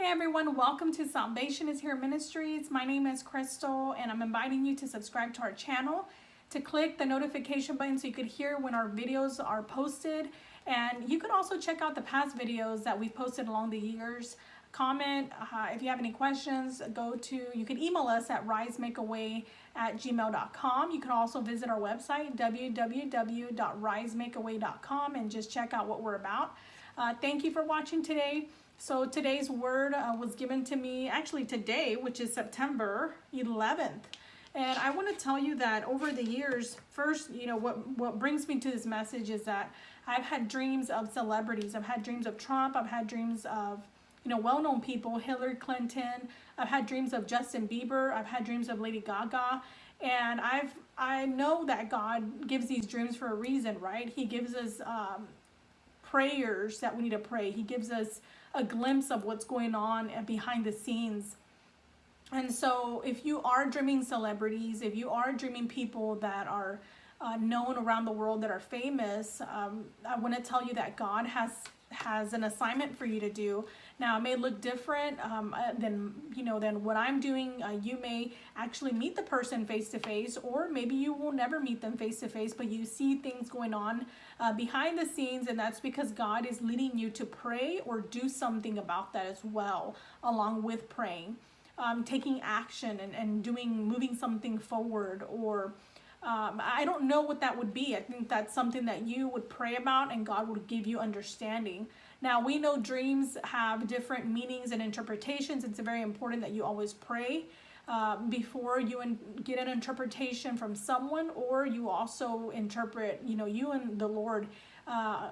Hey everyone, welcome to Salvation is Here Ministries. My name is Krystal and I'm inviting you to subscribe to our channel, to click the notification button so you could hear when our videos are posted. And you can also check out the past videos that we've posted along the years. Comment if you have any questions. You can email us at risemakeaway@gmail.com. You can also visit our website www.risemakeaway.com and just check out what we're about. Thank you for watching today. So today's word was given to me actually today, which is September 11th. And I want to tell you that over the years, first, what brings me to this message is that I've had dreams of celebrities. I've had dreams of Trump. I've had dreams of, well-known people, Hillary Clinton. I've had dreams of Justin Bieber. I've had dreams of Lady Gaga. And I know that God gives these dreams for a reason, right? He gives us prayers that we need to pray. He gives us a glimpse of what's going on behind the scenes. And so if you are dreaming celebrities, if you are dreaming people that are known around the world, that are famous, I want to tell you that God has an assignment for you to do. Now, it may look different than what I'm doing. You may actually meet the person face to face, or maybe you will never meet them face to face, but you see things going on behind the scenes, and that's because God is leading you to pray or do something about that as well, along with praying, taking action and moving something forward, or I don't know what that would be. I think that's something that you would pray about and God would give you understanding. Now, we know dreams have different meanings and interpretations. It's very important that you always pray before you get an interpretation from someone, or you also interpret, you and the Lord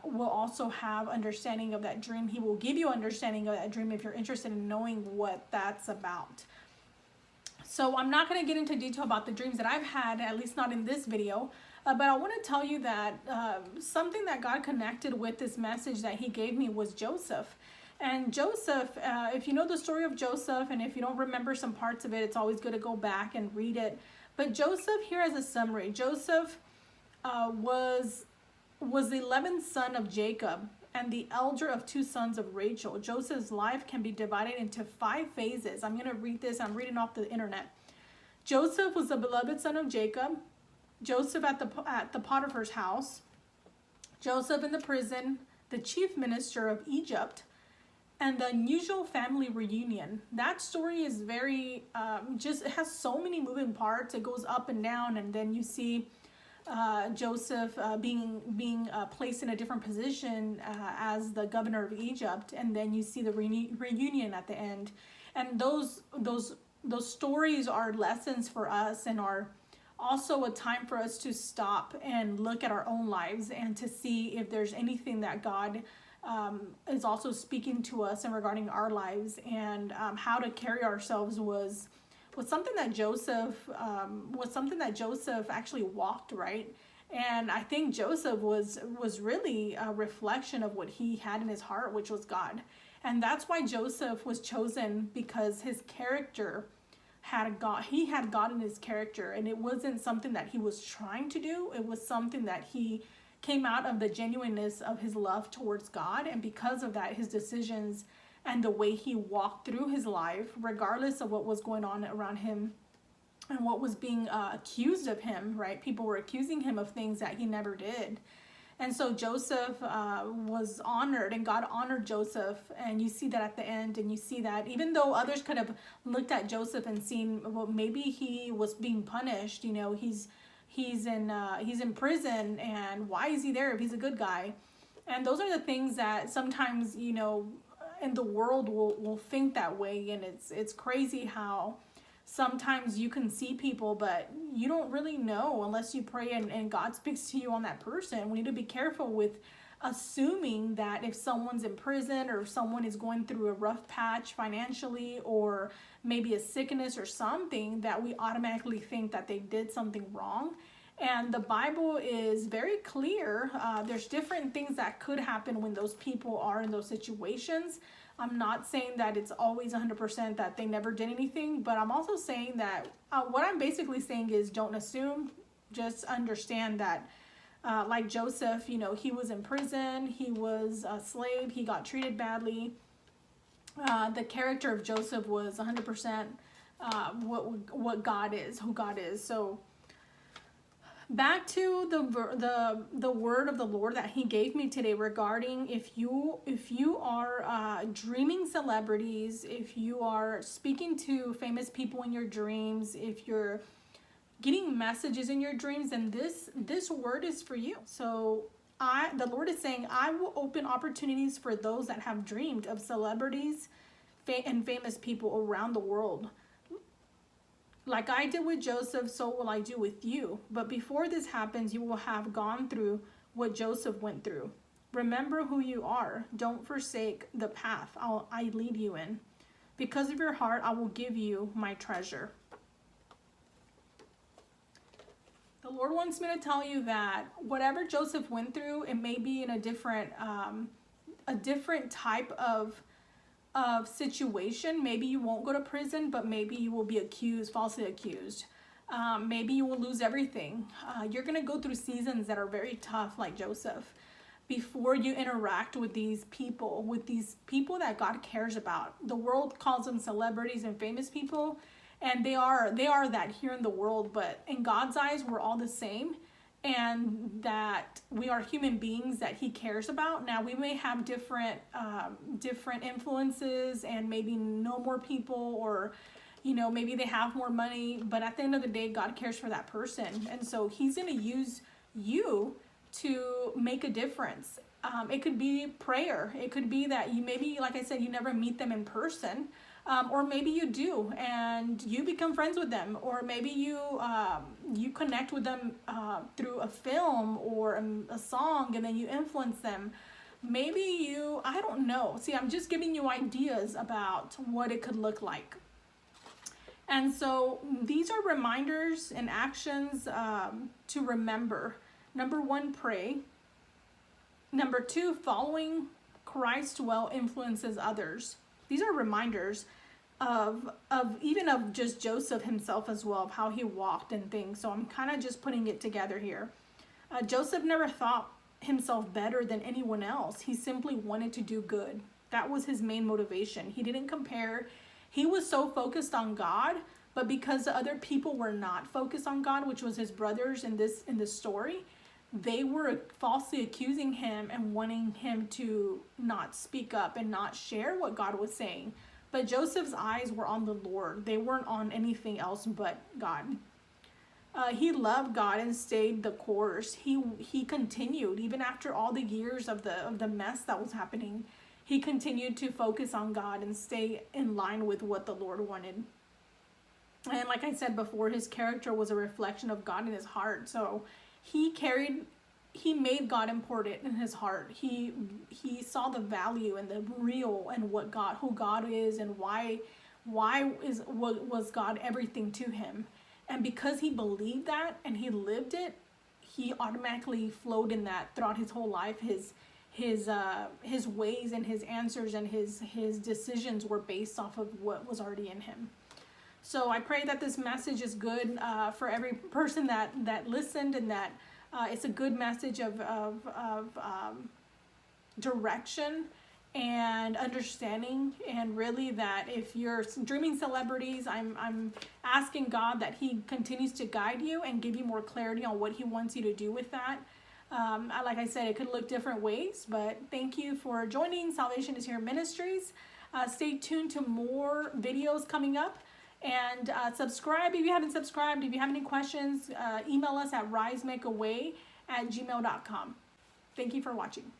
will also have understanding of that dream. He will give you understanding of that dream if you're interested in knowing what that's about. So I'm not going to get into detail about the dreams that I've had, at least not in this video, but I want to tell you that something that God connected with this message that he gave me was Joseph. And Joseph, if you know the story of Joseph, and if you don't remember some parts of it, it's always good to go back and read it. But Joseph, here as a summary, Joseph was the 11th son of Jacob and the elder of 2 sons of Rachel. Joseph's life can be divided into 5 phases. I'm going to read this. I'm reading off the internet. Joseph was the beloved son of Jacob. Joseph at the Potiphar's house. Joseph in the prison. The chief minister of Egypt. And the unusual family reunion. That story is very, it has so many moving parts. It goes up and down, and then you see Joseph being placed in a different position as the governor of Egypt, and then you see the reunion at the end. And those stories are lessons for us, and are also a time for us to stop and look at our own lives and to see if there's anything that God is also speaking to us and regarding our lives, and how to carry ourselves was something that Joseph actually walked, right? And I think Joseph was really a reflection of what he had in his heart, which was God. And that's why Joseph was chosen, because his character had God. He had God in his character, and it wasn't something that he was trying to do. It was something that he came out of the genuineness of his love towards God, and because of that, his decisions and the way he walked through his life, regardless of what was going on around him and what was being accused of him, right? People were accusing him of things that he never did. And so Joseph was honored, and God honored Joseph. And you see that at the end, and you see that even though others could have looked at Joseph and seen, well, maybe he was being punished, he's in prison, and why is he there if he's a good guy? And those are the things that sometimes, in the world will think that way. And it's crazy how sometimes you can see people, but you don't really know unless you pray and God speaks to you on that person. We need to be careful with assuming that if someone's in prison, or if someone is going through a rough patch financially, or maybe a sickness or something, that we automatically think that they did something wrong. And the Bible is very clear. There's different things that could happen when those people are in those situations. I'm not saying that it's always 100% that they never did anything, but I'm also saying that what I'm basically saying is don't assume, just understand that like Joseph, he was in prison, he was a slave, he got treated badly. the character of Joseph was 100% what God is, who God is. So back to the word of the Lord that He gave me today regarding if you are dreaming celebrities, if you are speaking to famous people in your dreams, if you're getting messages in your dreams, then this word is for you. So the Lord is saying, I will open opportunities for those that have dreamed of celebrities and famous people around the world. Like I did with Joseph, so will I do with you. But before this happens, you will have gone through what Joseph went through. Remember who you are. Don't forsake the path I lead you in. Because of your heart, I will give you my treasure. The Lord wants me to tell you that whatever Joseph went through, it may be in a different type of situation. Maybe you won't go to prison, but maybe you will be falsely accused. Maybe you will lose everything. You're going to go through seasons that are very tough, like Joseph, before you interact with these people that God cares about. The world calls them celebrities and famous people, and they are that here in the world, but in God's eyes, we're all the same, and that we are human beings that He cares about. Now, we may have different influences and maybe know more people, or maybe they have more money, but at the end of the day, God cares for that person, and so He's going to use you to make a difference. It could be prayer. It could be that you maybe, like I said, you never meet them in person. Or maybe you do and you become friends with them, or maybe you connect with them through a film or a song, and then you influence them. Maybe I don't know. See, I'm just giving you ideas about what it could look like. And so these are reminders and actions to remember. Number 1, pray. Number 2, following Christ well influences others. These are reminders of just Joseph himself as well, of how he walked and things. So I'm kind of just putting it together here. Joseph never thought himself better than anyone else. He simply wanted to do good. That was his main motivation. He didn't compare. He was so focused on God, but because the other people were not focused on God, which was his brothers in this story, they were falsely accusing him and wanting him to not speak up and not share what God was saying. But Joseph's eyes were on the Lord. They weren't on anything else but God. He loved God and stayed the course. He continued, even after all the years of the mess that was happening. He continued to focus on God and stay in line with what the Lord wanted. And like I said before, his character was a reflection of God in his heart. So he made God important in his heart. He saw the value and the real and who God is, and why was God everything to him. And because he believed that and he lived it, he automatically flowed in that throughout his whole life. His ways and his answers and his decisions were based off of what was already in him. So I pray that this message is good for every person that listened, and that it's a good message of direction and understanding, and really that if you're dreaming celebrities, I'm asking God that He continues to guide you and give you more clarity on what He wants you to do with that. Like I said, it could look different ways, but thank you for joining Salvation is Here Ministries. Stay tuned to more videos coming up, and subscribe if you haven't subscribed. If you have any questions, email us at risemakeaway@gmail.com. Thank you for watching.